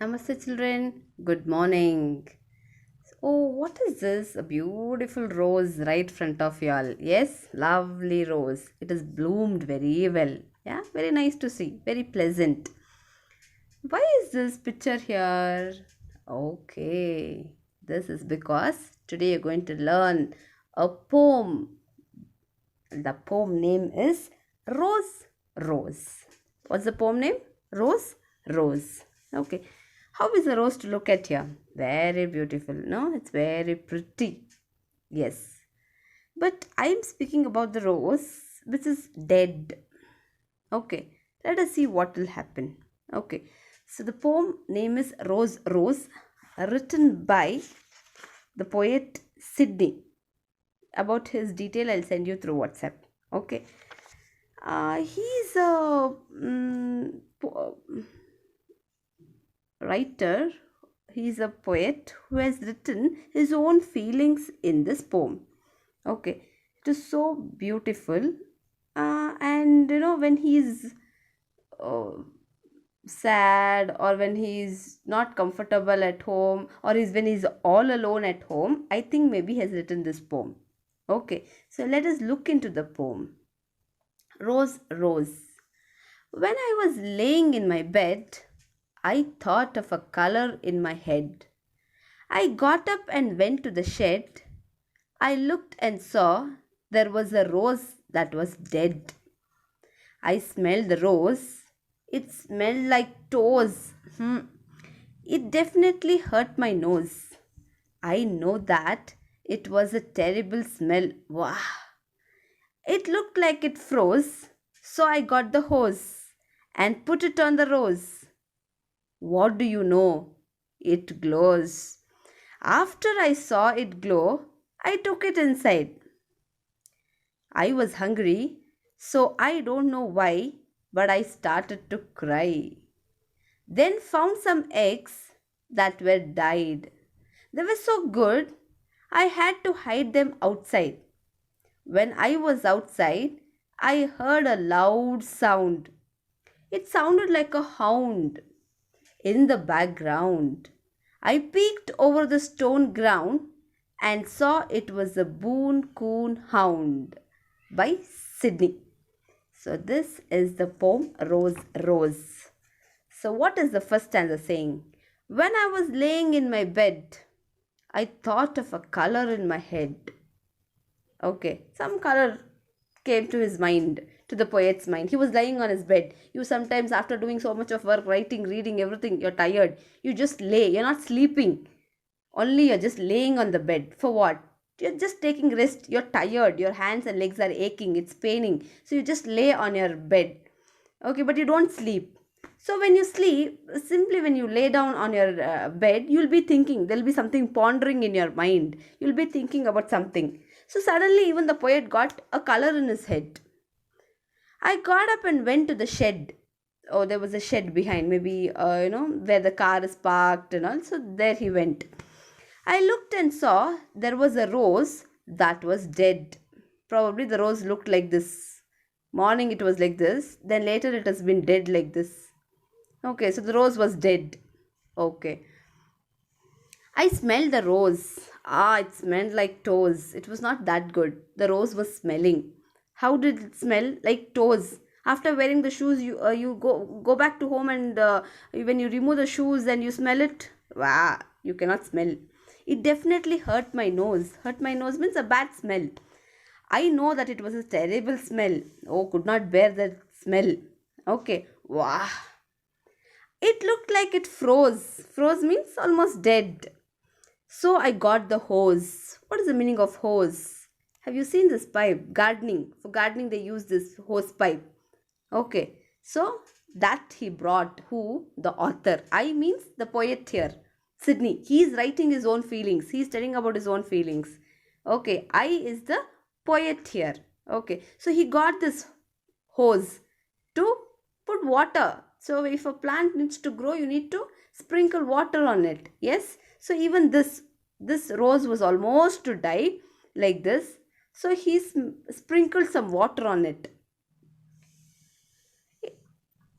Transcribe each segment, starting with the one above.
Namaste, children. Good morning. Oh, what is this? A beautiful rose right front of you all. Yes, lovely rose. It has bloomed very well. Yeah, very nice to see. Very pleasant. Why is this picture here? Okay, this is because today you're going to learn a poem. The poem name is Rose Rose. What's the poem name? Rose Rose. Okay. How is the rose to look at here? Very beautiful. No, it's very pretty. Yes. But I am speaking about the rose which is dead. Okay. Let us see what will happen. Okay. So the poem name is Rose Rose, written by the poet Sydney. About his detail, I'll send you through WhatsApp. Okay. He's a writer. He's a poet who has written his own feelings in this poem. Okay, it is so beautiful. And when he's uh, sad, or when he's not comfortable at home, or is when he's all alone at home, I think maybe he has written this poem. Okay, so let us look into the poem. Rose Rose. When I was laying in my bed, I thought of a color in my head. I got up and went to the shed. I looked and saw there was a rose that was dead. I smelled the rose. It smelled like toes. It definitely hurt my nose. I know that it was a terrible smell. Wow. It looked like it froze, so I got the hose and put it on the rose. What do you know? It glows. After I saw it glow, I took it inside. I was hungry, so I don't know why, but I started to cry. Then found some eggs that were dyed. They were so good, I had to hide them outside. When I was outside, I heard a loud sound. It sounded like a hound. In the background, I peeked over the stone ground and saw it was a Boon Coon Hound by Sydney. So, this is the poem Rose Rose. So, what is the first stanza saying? When I was laying in my bed, I thought of a color in my head. Okay, some color came to his mind, to the poet's mind. He was lying on his bed. You sometimes, after doing so much of work, writing, reading, everything, you're tired. You just lay, you're not sleeping. Only you're just laying on the bed. For what? You're just taking rest. You're tired. Your hands and legs are aching. It's paining. So you just lay on your bed. Okay, but you don't sleep. So when you sleep, simply when you lay down on your bed, you'll be thinking. There'll be something pondering in your mind. You'll be thinking about something. So suddenly, even the poet got a color in his head. I got up and went to the shed. Oh, there was a shed behind, maybe, where the car is parked and all. So there he went. I looked and saw there was a rose that was dead. Probably the rose looked like this. Morning it was like this, then later it has been dead like this. Okay, so the rose was dead. Okay. I smelled the rose. Ah, it smelled like toes. It was not that good. The rose was smelling. How did it smell? Like toes. After wearing the shoes, you go back to home, and when you remove the shoes and you smell it, wow, you cannot smell. It definitely hurt my nose. Hurt my nose means a bad smell. I know that it was a terrible smell. Oh, could not bear that smell. Okay, wow. It looked like it froze. Froze means almost dead. So I got the hose. What is the meaning of hose? Have you seen this pipe? Gardening. For gardening, they use this hose pipe. Okay. So that he brought. Who? The author. I means the poet here. Sydney. He is writing his own feelings. He is telling about his own feelings. Okay. I is the poet here. Okay. So he got this hose to put water. So if a plant needs to grow, you need to sprinkle water on it. Yes. So even this rose was almost to die like this. So he sprinkled some water on it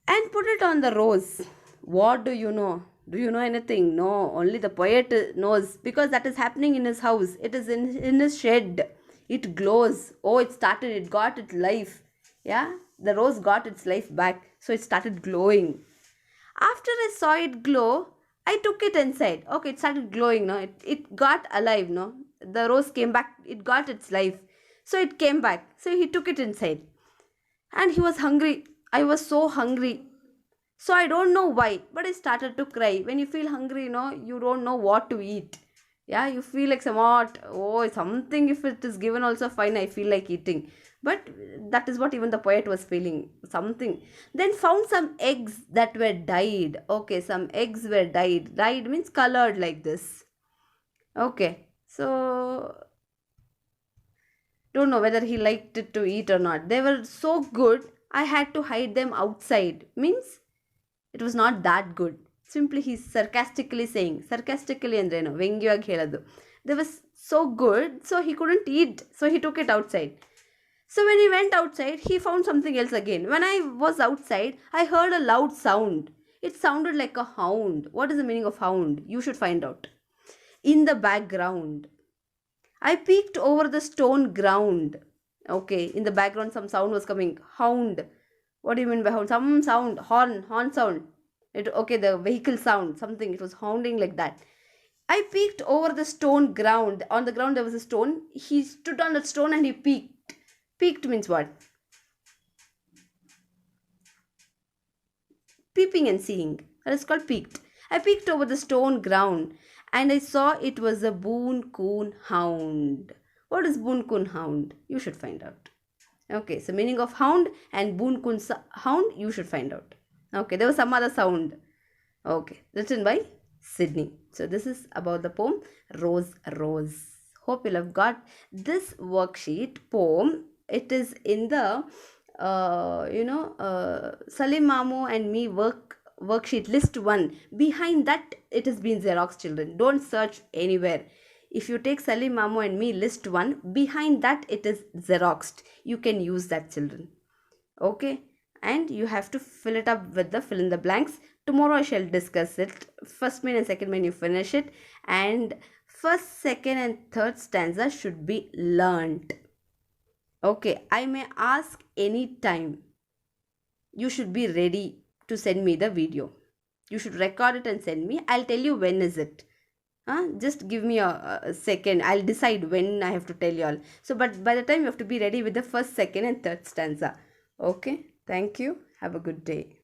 and put it on the rose. What do you know? Do you know anything? No, only the poet knows, because that is happening in his house. It is in his shed. It glows. Oh, it started, it got its life. Yeah, the rose got its life back. So it started glowing. After I saw it glow, I took it inside. Okay, it started glowing, no? It got alive, no? The rose came back, it got its life. So it came back. So he took it inside. And he was hungry. I was so hungry. So I don't know why, but I started to cry. When you feel hungry, you don't know what to eat. Yeah, you feel like somewhat, oh, something, if it is given also fine, I feel like eating. But that is what even the poet was feeling, something. Then found some eggs that were dyed. Okay, some eggs were dyed. Dyed means colored like this. Okay, so don't know whether he liked it to eat or not. They were so good, I had to hide them outside. Means it was not that good. Simply he's sarcastically saying. Sarcastically ಅಂದ್ರೇನು ವ್ಯಂಗ್ಯವಾಗಿ ಹೇಳೋದು. They was so good, so he couldn't eat. So he took it outside. So when he went outside, he found something else again. When I was outside, I heard a loud sound. It sounded like a hound. What is the meaning of hound? You should find out. In the background. I peeked over the stone ground. Okay, in the background some sound was coming. Hound. What do you mean by hound? Some sound. Horn sound. Okay, the vehicle sound. Something. It was hounding like that. I peeked over the stone ground. On the ground there was a stone. He stood on that stone and he peeked. Peeked means what? Peeping and seeing. That is called peeked. I peeked over the stone ground and I saw it was a Boon Coon hound. What is Boon Coon hound? You should find out. Okay, so meaning of hound and Boon Coon hound, you should find out. Okay, there was some other sound. Okay, written by Sydney. So this is about the poem Rose Rose. Hope you'll have got this worksheet poem. It is in the Salim Mamu and me worksheet list 1. Behind that it has been Xerox, children. Don't search anywhere. If you take Salim Mamu and me list 1, behind that it is Xeroxed. You can use that, children. Okay, and you have to fill it up with the fill in the blanks. Tomorrow I shall discuss it. First main and second main you finish it, and first, second and third stanza should be learnt. Okay, I may ask any time. You should be ready to send me the video. You should record it and send me. I'll tell you when is it. Just give me a second. I'll decide when I have to tell you all. So, but by the time you have to be ready with the first, second and third stanza. Okay, thank you. Have a good day.